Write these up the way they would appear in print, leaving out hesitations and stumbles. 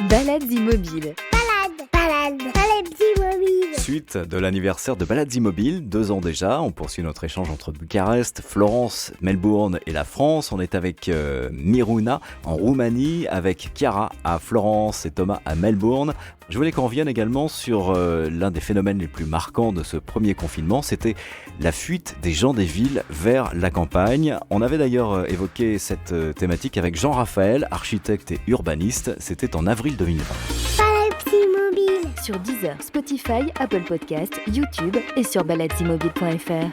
Balades immobiles. Balades immobiles. Suite de l'anniversaire de Balades Immobiles, 2 ans déjà, on poursuit notre échange entre Bucarest, Florence, Melbourne et la France. On est avec Miruna en Roumanie, avec Chiara à Florence et Thomas à Melbourne. Je voulais qu'on revienne également sur l'un des phénomènes les plus marquants de ce premier confinement, c'était la fuite des gens des villes vers la campagne. On avait d'ailleurs évoqué cette thématique avec Jean-Raphaël, architecte et urbaniste, c'était en avril 2020. Balades immobiles. Sur Deezer, Spotify, Apple Podcasts, YouTube et sur baladesimmobiles.fr.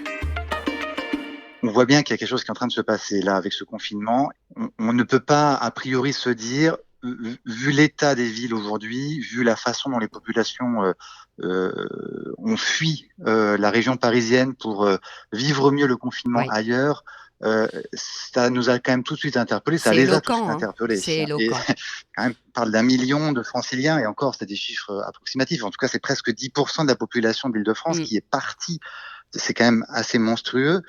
On voit bien qu'il y a quelque chose qui est en train de se passer là avec ce confinement. On ne peut pas a priori se dire, vu l'état des villes aujourd'hui, vu la façon dont les populations ont fui la région parisienne pour vivre mieux le confinement ailleurs, ça nous a quand même tout de suite interpellés. Ça les a tout de suite interpellés. C'est éloquent. Quand même, on parle d'1 million de Franciliens, et encore, c'est des chiffres approximatifs. En tout cas, c'est presque 10% de la population de l'Île-de-France qui est partie. C'est quand même assez monstrueux.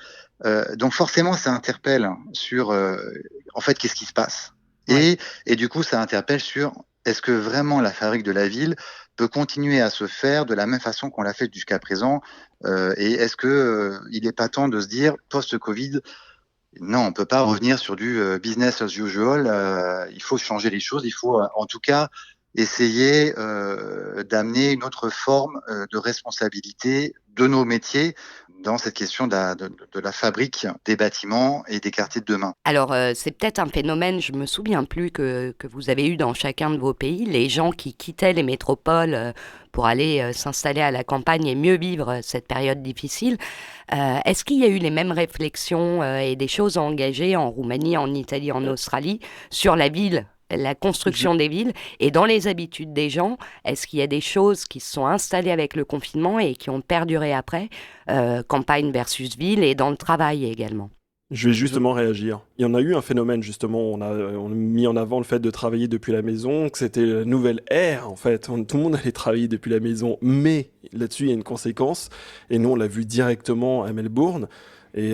Donc forcément, ça interpelle sur, en fait, qu'est-ce qui se passe. Et du coup, ça interpelle sur est-ce que vraiment la fabrique de la ville peut continuer à se faire de la même façon qu'on l'a fait jusqu'à présent, et est-ce que il n'est pas temps de se dire post-Covid, non, on peut pas revenir sur du business as usual. Il faut changer les choses. Il faut en tout cas essayer d'amener une autre forme de responsabilité de nos métiers dans cette question de la fabrique des bâtiments et des quartiers de demain. Alors, c'est peut-être un phénomène, je me souviens plus, que vous avez eu dans chacun de vos pays, les gens qui quittaient les métropoles pour aller s'installer à la campagne et mieux vivre cette période difficile. Est-ce qu'il y a eu les mêmes réflexions et des choses engagées en Roumanie, en Italie, en Australie, sur la ville, la construction des villes et dans les habitudes des gens? Est-ce qu'il y a des choses qui se sont installées avec le confinement et qui ont perduré après, campagne versus ville, et dans le travail également? Je vais justement réagir. Il y en a eu un phénomène, justement, on a mis en avant le fait de travailler depuis la maison, que c'était la nouvelle ère, en fait. Tout le monde allait travailler depuis la maison, mais là-dessus, il y a une conséquence, et nous, on l'a vu directement à Melbourne, et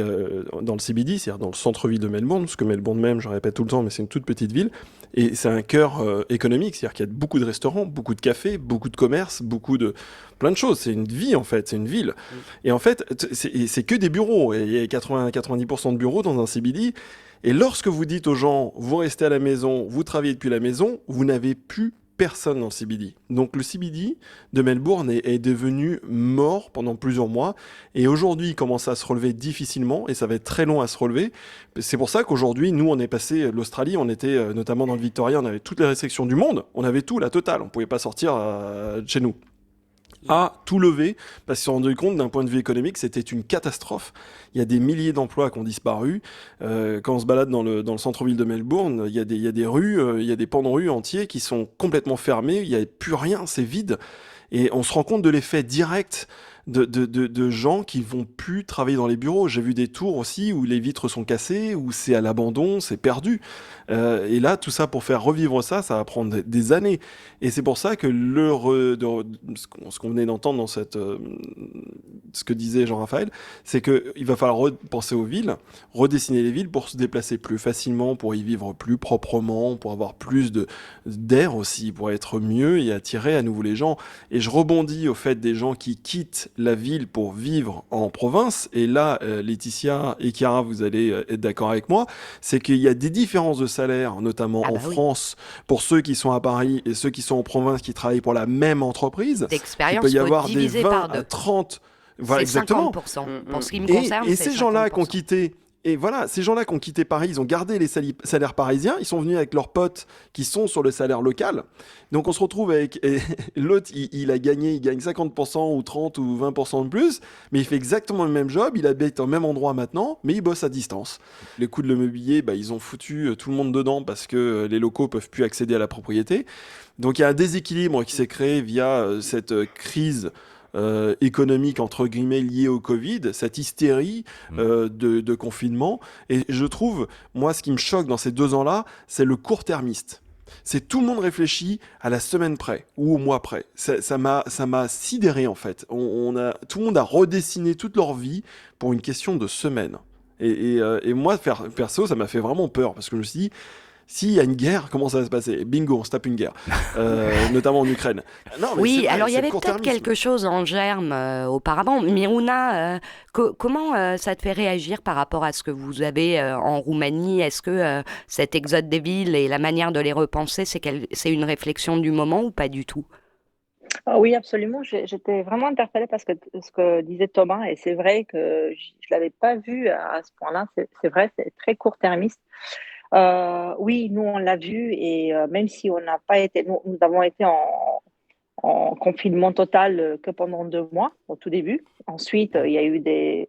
dans le CBD, c'est-à-dire dans le centre-ville de Melbourne, parce que Melbourne même, je répète tout le temps, mais c'est une toute petite ville, et c'est un cœur économique, c'est-à-dire qu'il y a beaucoup de restaurants, beaucoup de cafés, beaucoup de commerces, plein de choses. C'est une vie, en fait, c'est une ville. Et en fait, c'est que des bureaux, et il y a 90% de bureaux dans un CBD, et lorsque vous dites aux gens, vous restez à la maison, vous travaillez depuis la maison, vous n'avez plus personne dans le CBD. Donc le CBD de Melbourne est devenu mort pendant plusieurs mois, et aujourd'hui il commence à se relever difficilement, et ça va être très long à se relever. C'est pour ça qu'aujourd'hui, nous, on est passé l'Australie, on était notamment dans le Victoria, on avait toutes les restrictions du monde, on avait tout, la totale, on pouvait pas sortir de chez nous. A tout levé, parce qu'ils se sont rendus compte d'un point de vue économique, c'était une catastrophe. Il y a des milliers d'emplois qui ont disparu. Quand on se balade dans le centre-ville de Melbourne, il y a des rues, il y a des pans de rue entiers qui sont complètement fermés, il n'y a plus rien, c'est vide. Et on se rend compte de l'effet direct de gens qui vont plus travailler dans les bureaux. J'ai vu des tours aussi où les vitres sont cassées, où c'est à l'abandon, c'est perdu. Et là, tout ça, pour faire revivre ça, ça va prendre des années. Et c'est pour ça que ce qu'on venait d'entendre dans ce que disait Jean-Raphaël, c'est qu'il va falloir repenser aux villes, redessiner les villes pour se déplacer plus facilement, pour y vivre plus proprement, pour avoir plus d'air aussi, pour être mieux et attirer à nouveau les gens. Et je rebondis au fait des gens qui quittent la ville pour vivre en province. Et là, Laetitia et Chiara, vous allez être d'accord avec moi, c'est qu'il y a des différences de salaire, notamment en France, pour ceux qui sont à Paris et ceux qui sont en province qui travaillent pour la même entreprise. D'expérience, il peut y faut avoir des diviser 20 par deux. à 30. Voilà, C'est exactement. 50%. Pour ce qui me concerne, Et c'est ces gens-là qui ont 50%. quitté. Et voilà, ces gens-là qui ont quitté Paris, ils ont gardé les salaires parisiens, ils sont venus avec leurs potes qui sont sur le salaire local. Donc on se retrouve avec l'autre, il gagne 50% ou 30 ou 20% de plus, mais il fait exactement le même job, il habite au même endroit maintenant, mais il bosse à distance. Les coûts de l'immobilier, ils ont foutu tout le monde dedans parce que les locaux peuvent plus accéder à la propriété. Donc il y a un déséquilibre qui s'est créé via cette crise économique entre guillemets liée au Covid, cette hystérie de confinement. Et je trouve, moi, ce qui me choque dans ces 2 ans-là, c'est le court-termiste. C'est tout le monde réfléchit à la semaine près ou au mois près. Ça m'a sidéré en fait. Tout le monde a redessiné toute leur vie pour une question de semaine. Et moi, perso, ça m'a fait vraiment peur parce que je me suis dit, S'il y a une guerre, comment ça va se passer? Bingo, on se tape une guerre, notamment en Ukraine. Non, mais c'est Oui, vrai, alors il y c'est le avait peut-être court-termisme. quelque chose en germe auparavant. Miruna, comment ça te fait réagir par rapport à ce que vous avez en Roumanie? Est-ce que cet exode des villes et la manière de les repenser, c'est une réflexion du moment ou pas du tout? Ah oui, absolument. J'étais vraiment interpellée parce que ce que disait Thomas, et c'est vrai que je l'avais pas vu à ce point-là. C'est vrai, c'est très court-termiste. Oui, nous on l'a vu et même si on n'a pas été, nous avons été en confinement total que pendant 2 mois au tout début. Ensuite, il y a eu des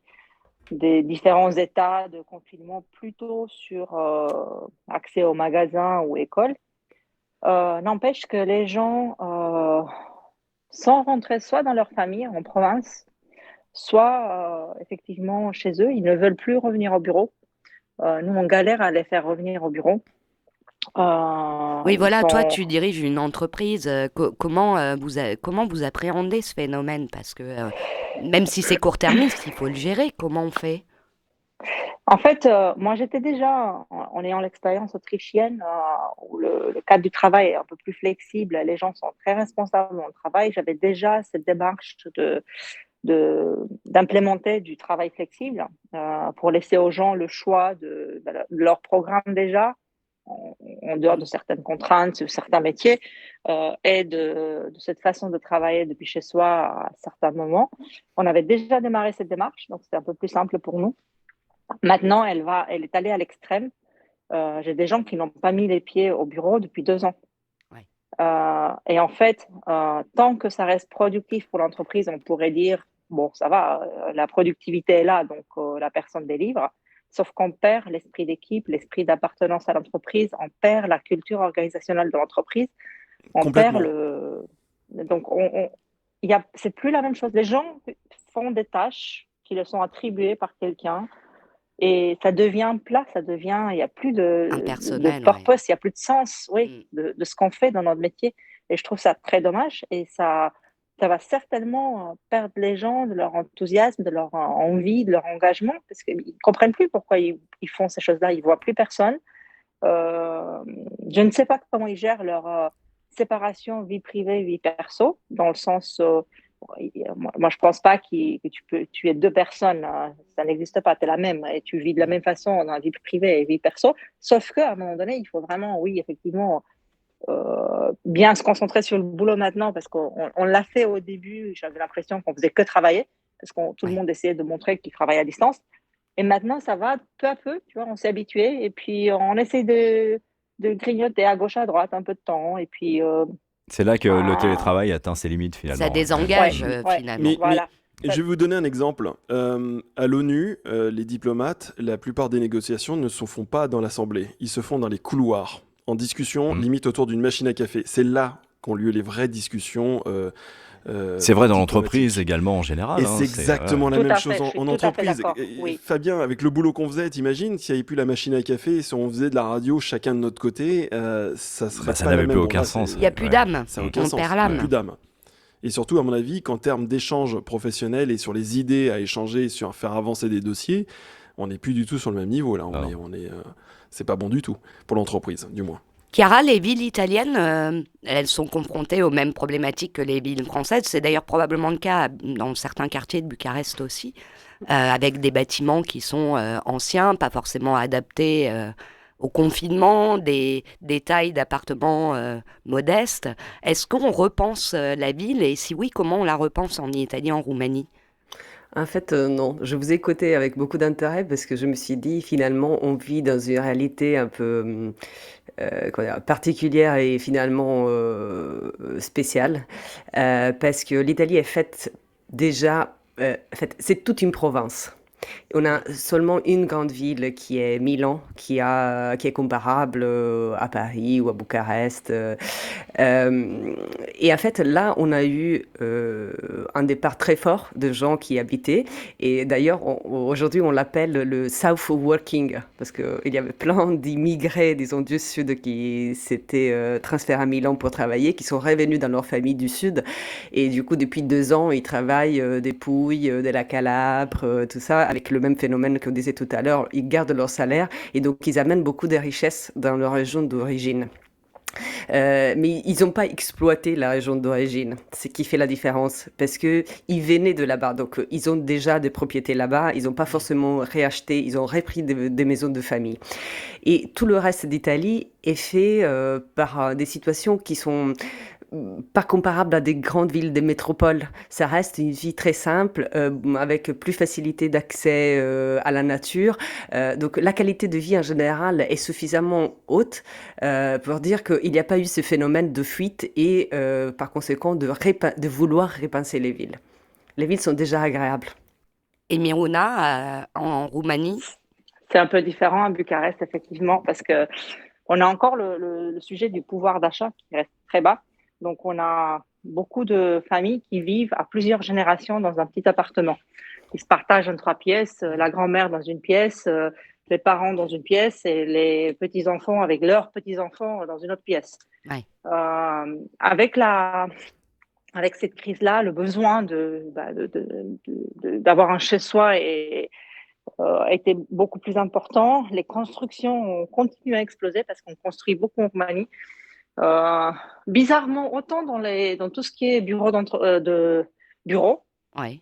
différents états de confinement plutôt sur accès aux magasins ou écoles. N'empêche que les gens sont rentrés soit dans leur famille en province, soit effectivement chez eux. Ils ne veulent plus revenir au bureau. Nous, on galère à les faire revenir au bureau. Oui, Ils voilà, toi, sont... tu diriges une entreprise. Comment vous appréhendez ce phénomène? Parce que même si c'est court-termiste, il faut le gérer. Comment on fait? En fait, moi, j'étais déjà, en ayant l'expérience autrichienne, où le cadre du travail est un peu plus flexible, les gens sont très responsables dans le travail. J'avais déjà cette démarche d'implémenter du travail flexible pour laisser aux gens le choix de leur programme déjà, en dehors de certaines contraintes, de certains métiers, et de cette façon de travailler depuis chez soi à certains moments. On avait déjà démarré cette démarche, donc c'était un peu plus simple pour nous. Maintenant, elle est allée à l'extrême. J'ai des gens qui n'ont pas mis les pieds au bureau depuis 2 ans. Ouais. Et en fait, tant que ça reste productif pour l'entreprise, on pourrait dire, bon, ça va, la productivité est là, donc la personne délivre. Sauf qu'on perd l'esprit d'équipe, l'esprit d'appartenance à l'entreprise, on perd la culture organisationnelle de l'entreprise, on perd Complètement. Donc, c'est plus la même chose. Les gens font des tâches qui leur sont attribuées par quelqu'un et ça devient plat, il n'y a plus de Impersonnel, ouais. purpose, il n'y a plus de sens, oui, Mm. de ce qu'on fait dans notre métier. Et je trouve ça très dommage et ça va certainement perdre les gens de leur enthousiasme, de leur envie, de leur engagement, parce qu'ils ne comprennent plus pourquoi ils font ces choses-là, ils ne voient plus personne. Je ne sais pas comment ils gèrent leur séparation vie privée, vie perso, dans le sens moi, je pense pas que tu es deux personnes, ça n'existe pas, tu es la même et tu vis de la même façon dans la vie privée et vie perso, sauf qu'à un moment donné, il faut vraiment, oui, effectivement, bien se concentrer sur le boulot maintenant parce qu'on l'a fait au début, j'avais l'impression qu'on faisait que travailler parce que tout le Ouais. monde essayait de montrer qu'il travaillait à distance et maintenant ça va peu à peu, tu vois, on s'est habitué et puis on essaie de grignoter à gauche à droite un peu de temps et puis C'est là que le ah, télétravail atteint ses limites Ça finalement. désengage ouais, finalement. Mais voilà. je vais vous donner un exemple. À l'ONU, les diplomates, la plupart des négociations ne se font pas dans l'Assemblée. Ils se font dans les couloirs, en discussion, Mm. limite autour d'une machine à café. C'est là qu'ont lieu les vraies discussions C'est vrai dans l'entreprise diplomatiques. également en général. Et hein, c'est exactement la Tout même à chose fait, je suis en tout à fait entreprise. d'accord, oui. Fabien, avec le boulot qu'on faisait, t'imagines, s'il n'y avait plus la machine à café, si on faisait de la radio chacun de notre côté, ça serait Bah, ça pas la n'avait même. plus Bon, aucun là, sens. Il n'y a plus Ouais. d'âme. ça n'a aucun On sens. perd Il n'y a l'âme. plus d'âme. Et surtout, à mon avis, qu'en termes d'échanges professionnels et sur les idées à échanger, sur faire avancer des dossiers, on n'est plus du tout sur le même niveau. Là, Non. c'est pas bon du tout pour l'entreprise, du moins. Chiara, les villes italiennes, elles sont confrontées aux mêmes problématiques que les villes françaises. C'est d'ailleurs probablement le cas dans certains quartiers de Bucarest aussi, avec des bâtiments qui sont anciens, pas forcément adaptés au confinement, des tailles d'appartements modestes. Est-ce qu'on repense la ville et si oui, comment on la repense en Italie, en Roumanie? En fait, non. Je vous ai écouté avec beaucoup d'intérêt parce que je me suis dit, finalement, on vit dans une réalité un peu comment dire, particulière et finalement spéciale parce que l'Italie est faite déjà, en fait, c'est toute une province. On a seulement une grande ville qui est Milan, qui est comparable à Paris ou à Bucarest. Et en fait, là, on a eu un départ très fort de gens qui y habitaient. Et d'ailleurs, aujourd'hui, on l'appelle le South Working, parce qu'il y avait plein d'immigrés, disons, du Sud qui s'étaient transférés à Milan pour travailler, qui sont revenus dans leur famille du Sud. Et du coup, depuis 2 ans, ils travaillent des Pouilles, de la Calabre, tout ça, avec le même phénomène qu'on disait tout à l'heure, ils gardent leur salaire et donc ils amènent beaucoup de richesses dans leur région d'origine. Mais ils n'ont pas exploité la région d'origine, ce qui fait la différence, parce qu'ils venaient de là-bas, donc ils ont déjà des propriétés là-bas, ils n'ont pas forcément réacheté, ils ont repris des maisons de famille. Et tout le reste d'Italie est fait par des situations qui sont pas comparables à des grandes villes, des métropoles. Ça reste une vie très simple, avec plus facilité d'accès à la nature. Donc la qualité de vie en général est suffisamment haute pour dire qu'il n'y a pas eu ce phénomène de fuite et par conséquent de vouloir repenser les villes. Les villes sont déjà agréables. Et Miruna, en Roumanie? C'est un peu différent à Bucarest, effectivement, parce que on a encore le sujet du pouvoir d'achat qui reste très bas. Donc, on a beaucoup de familles qui vivent à plusieurs générations dans un petit appartement. Ils se partagent en 3 pièces, la grand-mère dans une pièce, les parents dans une pièce et les petits-enfants avec leurs petits-enfants dans une autre pièce. Ouais. Avec cette crise-là, le besoin d'avoir un chez-soi était beaucoup plus important. Les constructions ont continué à exploser parce qu'on construit beaucoup en Roumanie. Bizarrement, autant dans tout ce qui est bureaux. Ouais.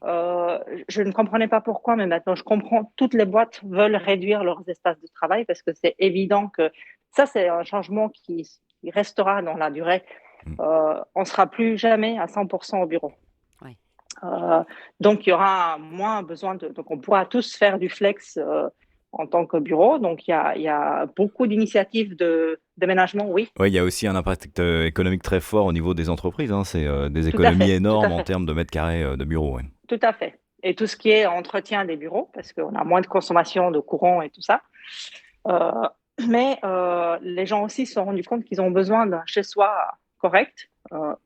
Je ne comprenais pas pourquoi, mais maintenant je comprends. Toutes les boîtes veulent réduire leurs espaces de travail parce que c'est évident que ça, c'est un changement qui restera dans la durée. On ne sera plus jamais à 100% au bureau. Ouais. Donc, il y aura moins besoin donc on pourra tous faire du flex en tant que bureau. Donc, il y a beaucoup d'initiatives de déménagement, oui. Oui, il y a aussi un impact économique très fort au niveau des entreprises. Hein. C'est des économies énormes en termes de mètres carrés de bureaux. Ouais. Tout à fait. Et tout ce qui est entretien des bureaux, parce qu'on a moins de consommation de courant et tout ça. Mais les gens aussi se sont rendus compte qu'ils ont besoin d'un chez-soi correct,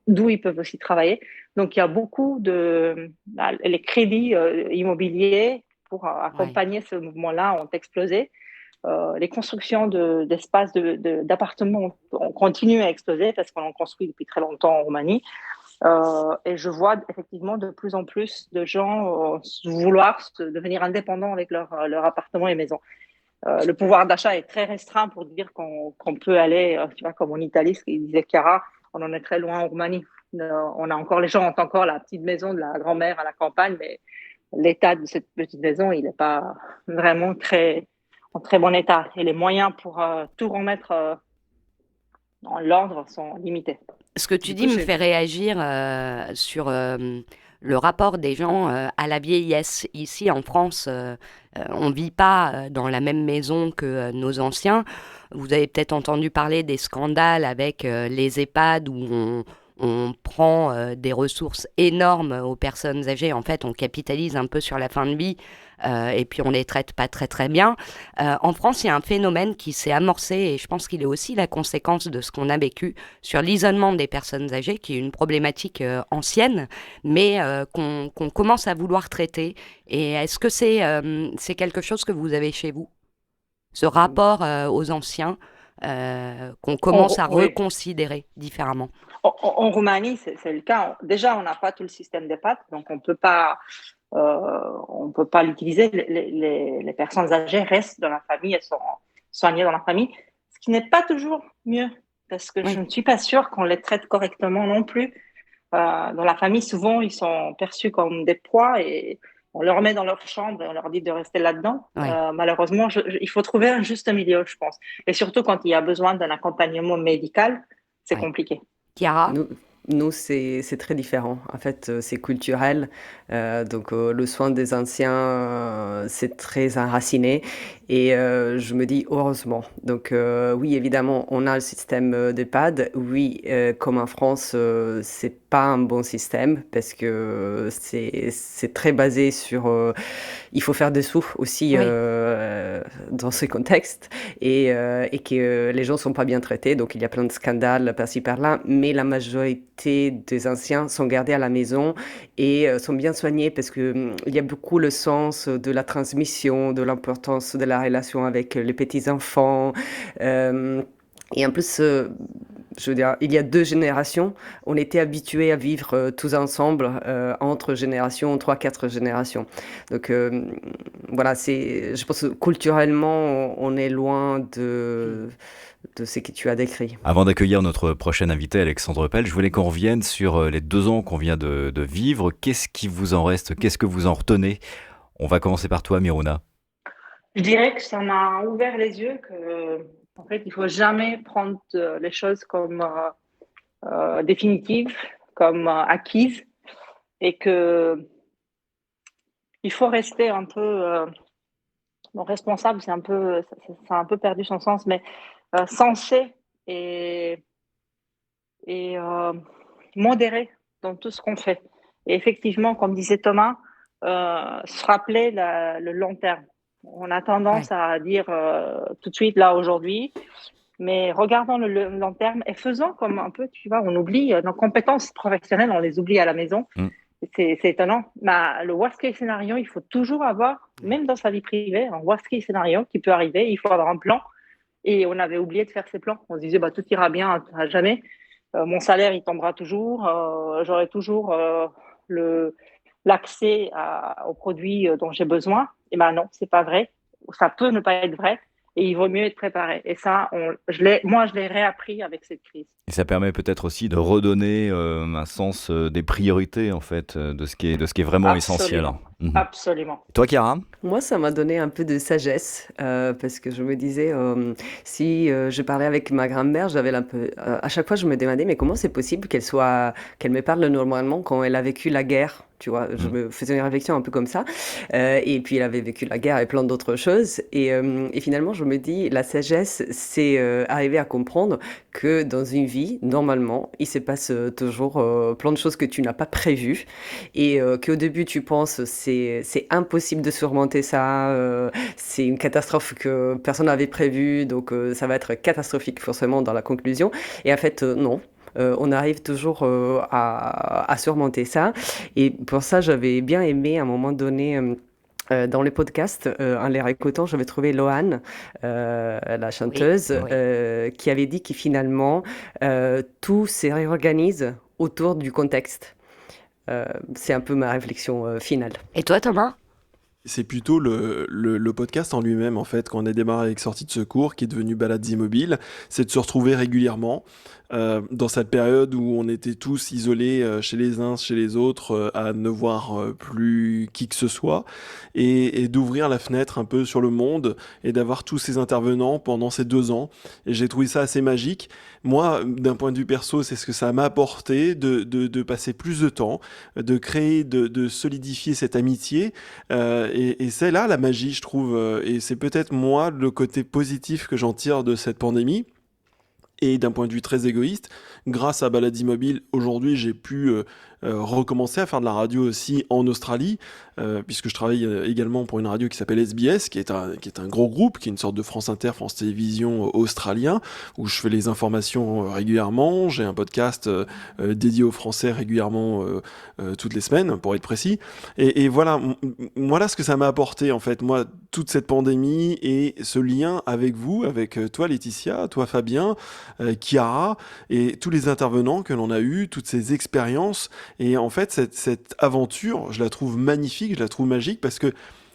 d'où ils peuvent aussi travailler. Donc, il y a beaucoup les crédits immobiliers pour accompagner ce mouvement-là ont explosé. Les constructions d'espaces d'appartements ont continué à exploser parce qu'on en construit depuis très longtemps en Roumanie. Et je vois effectivement de plus en plus de gens vouloir devenir indépendants avec leur appartement et maison. Le pouvoir d'achat est très restreint pour dire qu'on peut aller, tu vois, comme en Italie, ce qu'il disait Chiara, on en est très loin en Roumanie. Les gens ont encore la petite maison de la grand-mère à la campagne, mais l'état de cette petite maison, il n'est pas vraiment en très bon état. Et les moyens pour tout remettre dans l'ordre sont limités. Ce que tu dis me fait réagir sur le rapport des gens à la vieillesse. Ici, en France, on ne vit pas dans la même maison que nos anciens. Vous avez peut-être entendu parler des scandales avec les EHPAD où on prend des ressources énormes aux personnes âgées. En fait, on capitalise un peu sur la fin de vie et puis on les traite pas très très bien. En France, il y a un phénomène qui s'est amorcé et je pense qu'il est aussi la conséquence de ce qu'on a vécu sur l'isolement des personnes âgées, qui est une problématique ancienne, mais qu'on commence à vouloir traiter. Et est-ce que c'est quelque chose que vous avez chez vous, ce rapport aux anciens qu'on commence à reconsidérer différemment? En Roumanie, c'est le cas. Déjà, on n'a pas tout le système d'EHPAD, donc on peut pas l'utiliser. Les personnes âgées restent dans la famille, elles sont soignées dans la famille, ce qui n'est pas toujours mieux, parce que je ne suis pas sûre qu'on les traite correctement non plus. Dans la famille, souvent, ils sont perçus comme des poids et on leur met dans leur chambre et on leur dit de rester là-dedans. Malheureusement, il faut trouver un juste milieu, je pense. Et surtout quand il y a besoin d'un accompagnement médical, c'est compliqué. Chiara ? Nous, c'est très différent. En fait, c'est culturel. Donc, le soin des anciens, c'est très enraciné. Et je me dis heureusement. Donc, oui, évidemment, on a le système d'EHPAD. Oui, comme en France, c'est pas un bon système parce que c'est très basé sur... il faut faire des sous aussi dans ce contexte et que les gens sont pas bien traités. Donc, il y a plein de scandales par-ci par-là. Mais la majorité des anciens sont gardés à la maison et sont bien soignés parce que il y a beaucoup le sens de la transmission, de l'importance de la relation avec les petits-enfants. Et en plus, je veux dire, il y a 2 générations, on était habitués à vivre tous ensemble entre générations, 3-4 générations. Donc voilà, je pense que culturellement, on est loin de ce que tu as décrit. Avant d'accueillir notre prochain invité, Alexandre Pell, je voulais qu'on revienne sur les 2 ans qu'on vient de vivre. Qu'est-ce qui vous en reste? Qu'est-ce que vous en retenez? On va commencer par toi, Miruna. Je dirais que ça m'a ouvert les yeux que, en fait, il faut jamais prendre les choses comme définitives, comme acquises, et que il faut rester un peu bon, responsable. Ça a un peu perdu son sens, mais sensé et modéré dans tout ce qu'on fait. Et effectivement, comme disait Thomas, se rappeler le long terme. On a tendance à dire tout de suite, là, aujourd'hui, mais regardons le long terme et faisons comme un peu, tu vois, on oublie nos compétences professionnelles, on les oublie à la maison. C'est étonnant. Mais le worst case scénario, il faut toujours avoir, même dans sa vie privée, un worst case scénario qui peut arriver. Il faut avoir un plan. Et on avait oublié de faire ces plans. On se disait, tout ira bien à jamais. Mon salaire, il tombera toujours. J'aurai toujours l'accès aux produits dont j'ai besoin. Et non, c'est pas vrai. Ça peut ne pas être vrai. Et il vaut mieux être préparé. Et ça, je l'ai réappris avec cette crise. Et ça permet peut-être aussi de redonner un sens des priorités, en fait, de ce qui est vraiment essentiel. Absolument. Et toi, Chiara? Moi, ça m'a donné un peu de sagesse parce que je me disais, si je parlais avec ma grand-mère, j'avais un peu, à chaque fois, je me demandais, mais comment c'est possible qu'elle me parle normalement quand elle a vécu la guerre? Tu vois, je me faisais une réflexion un peu comme ça. Et puis, elle avait vécu la guerre et plein d'autres choses. Et finalement, je me dis, la sagesse, c'est arriver à comprendre que dans une vie, normalement, il se passe toujours plein de choses que tu n'as pas prévues. Et qu'au début, tu penses, c'est impossible de surmonter ça. C'est une catastrophe que personne n'avait prévue. Donc, ça va être catastrophique forcément dans la conclusion. Et en fait, non. On arrive toujours à surmonter ça. Et pour ça, j'avais bien aimé à un moment donné dans les podcasts, en les réécoutant, j'avais trouvé Loane, la chanteuse, qui avait dit que finalement, tout se réorganise autour du contexte. C'est un peu ma réflexion finale. Et toi, Thomas ? C'est plutôt le podcast en lui-même, en fait, quand on a démarré avec Sortie de secours, qui est devenu Balades immobiles, c'est de se retrouver régulièrement dans cette période où on était tous isolés chez les uns, chez les autres, à ne voir plus qui que ce soit, et d'ouvrir la fenêtre un peu sur le monde, et d'avoir tous ces intervenants pendant ces 2 ans. Et j'ai trouvé ça assez magique. Moi, d'un point de vue perso, c'est ce que ça m'a apporté de passer plus de temps, de créer, de solidifier cette amitié, et c'est là la magie, je trouve, et c'est peut-être moi le côté positif que j'en tire de cette pandémie. Et d'un point de vue très égoïste, grâce à Balades Immobiles, aujourd'hui j'ai pu recommencer à faire de la radio aussi en Australie, puisque je travaille également pour une radio qui s'appelle SBS, qui est un gros groupe, qui est une sorte de France Inter, France Télévisions australien, où je fais les informations régulièrement. J'ai un podcast dédié aux Français régulièrement toutes les semaines, pour être précis. Et voilà ce que ça m'a apporté, en fait, moi, toute cette pandémie et ce lien avec vous, avec toi Laetitia, toi Fabien, Chiara, et tous les intervenants que l'on a eus, toutes ces expériences. Et en fait, cette aventure, je la trouve magnifique, je la trouve magique, parce que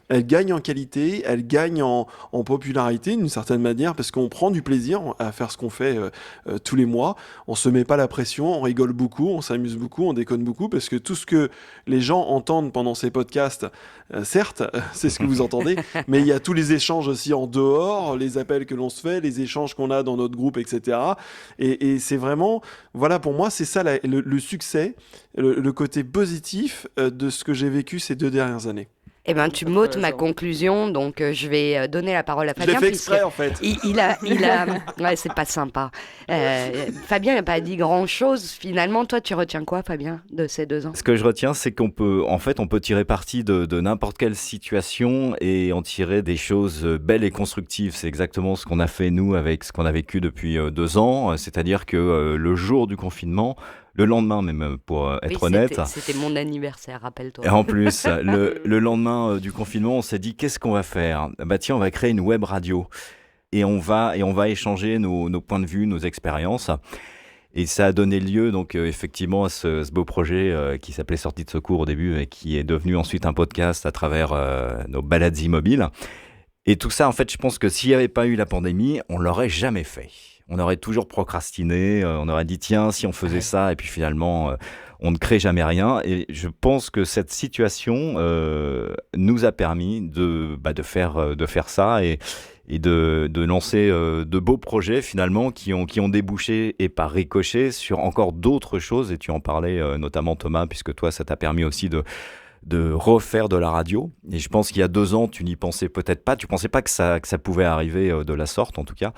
elle gagne en qualité, elle gagne en popularité d'une certaine manière, parce qu'on prend du plaisir à faire ce qu'on fait tous les mois. On se met pas la pression, on rigole beaucoup, on s'amuse beaucoup, on déconne beaucoup, parce que tout ce que les gens entendent pendant ces podcasts, certes, c'est ce que vous entendez, mais il y a tous les échanges aussi en dehors, les appels que l'on se fait, les échanges qu'on a dans notre groupe, etc. Et c'est vraiment, voilà, pour moi, c'est ça le succès, le côté positif de ce que j'ai vécu ces 2 dernières années. Eh ben, tu m'ôtes ma conclusion, donc je vais donner la parole à Fabien. Je l'ai fait exprès, en fait. Il a... Ouais, c'est pas sympa. Fabien n'a pas dit grand-chose. Finalement, toi, tu retiens quoi, Fabien, de ces 2 ans ? Ce que je retiens, c'est qu'on peut tirer parti de n'importe quelle situation et en tirer des choses belles et constructives. C'est exactement ce qu'on a fait, nous, avec ce qu'on a vécu depuis 2 ans. C'est-à-dire que le jour du confinement, le lendemain même, pour être honnête. C'était mon anniversaire, rappelle-toi. Et en plus, le lendemain du confinement, on s'est dit, qu'est-ce qu'on va faire ? Bah tiens, on va créer une web radio. Et on va échanger nos points de vue, nos expériences. Et ça a donné lieu donc effectivement à ce beau projet qui s'appelait Sortie de secours au début et qui est devenu ensuite un podcast à travers nos balades immobiles. Et tout ça, en fait, je pense que s'il n'y avait pas eu la pandémie, on l'aurait jamais fait. On aurait toujours procrastiné, on aurait dit tiens, si on faisait ça, et puis finalement, on ne crée jamais rien. Et je pense que cette situation nous a permis de faire ça et de lancer de beaux projets finalement qui ont débouché et par ricochet sur encore d'autres choses. Et tu en parlais notamment Thomas, puisque toi, ça t'a permis aussi de refaire de la radio. Et je pense qu'il y a 2 ans, tu n'y pensais peut-être pas. Tu pensais pas que ça pouvait arriver de la sorte, en tout cas.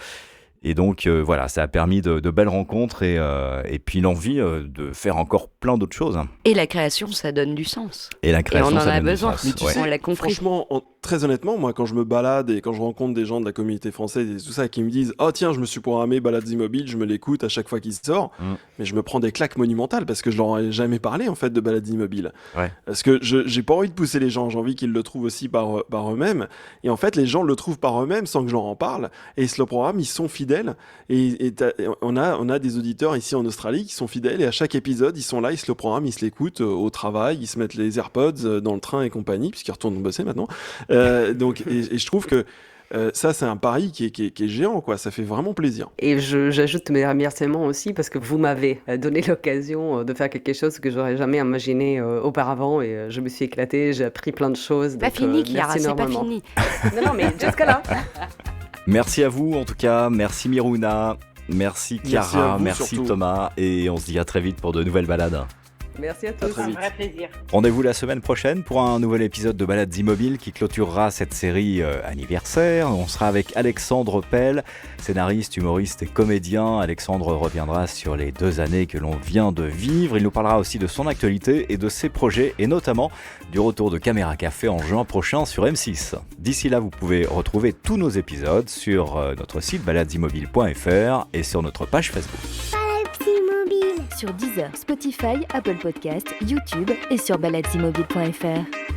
Et donc, voilà, ça a permis de belles rencontres et puis l'envie de faire encore plein d'autres choses. Et la création, ça donne du sens. Et la création, on en ça a donne du besoin. sens. Mais tu Ouais. sais, On l'a compris. franchement, très honnêtement, moi, quand je me balade et quand je rencontre des gens de la communauté française et tout ça qui me disent « Oh tiens, je me suis programmé Balades Immobiles, je me l'écoute à chaque fois qu'il sort mais je me prends des claques monumentales parce que je leur ai jamais parlé, en fait, de Balades Immobiles. Ouais. Parce que j'ai pas envie de pousser les gens, j'ai envie qu'ils le trouvent aussi par eux-mêmes. Et en fait, les gens le trouvent par eux-mêmes sans que je leur en parle. Et ils se le programment, ils sont fidèles. Et on a des auditeurs ici en Australie qui sont fidèles et à chaque épisode, ils sont là, ils se le programment, ils se l'écoutent au travail, ils se mettent les AirPods dans le train et compagnie, puisqu'ils retournent bosser maintenant. Et je trouve que ça, c'est un pari qui est géant, quoi. Ça fait vraiment plaisir. Et j'ajoute mes remerciements aussi parce que vous m'avez donné l'occasion de faire quelque chose que j'aurais jamais imaginé auparavant et je me suis éclatée, j'ai appris plein de choses. Pas donc, fini, Chiara, merci c'est pas énormément. fini. Non, mais jusqu'à là. Merci à vous, en tout cas. Merci Miruna. Merci Chiara. à vous, Merci surtout. Thomas. Et on se dit à très vite pour de nouvelles balades. Merci à À tous. très Un vite. vrai plaisir. Rendez-vous la semaine prochaine pour un nouvel épisode de Balades Immobiles qui clôturera cette série anniversaire. On sera avec Alexandre Pell, scénariste, humoriste et comédien. Alexandre reviendra sur les 2 années que l'on vient de vivre. Il nous parlera aussi de son actualité et de ses projets et notamment du retour de Caméra Café en juin prochain sur M6. D'ici là, vous pouvez retrouver tous nos épisodes sur notre site baladesimmobiles.fr et sur notre page Facebook. Baladesimobiles. Sur Deezer, Spotify, Apple Podcasts, YouTube et sur baladesimmobiles.fr.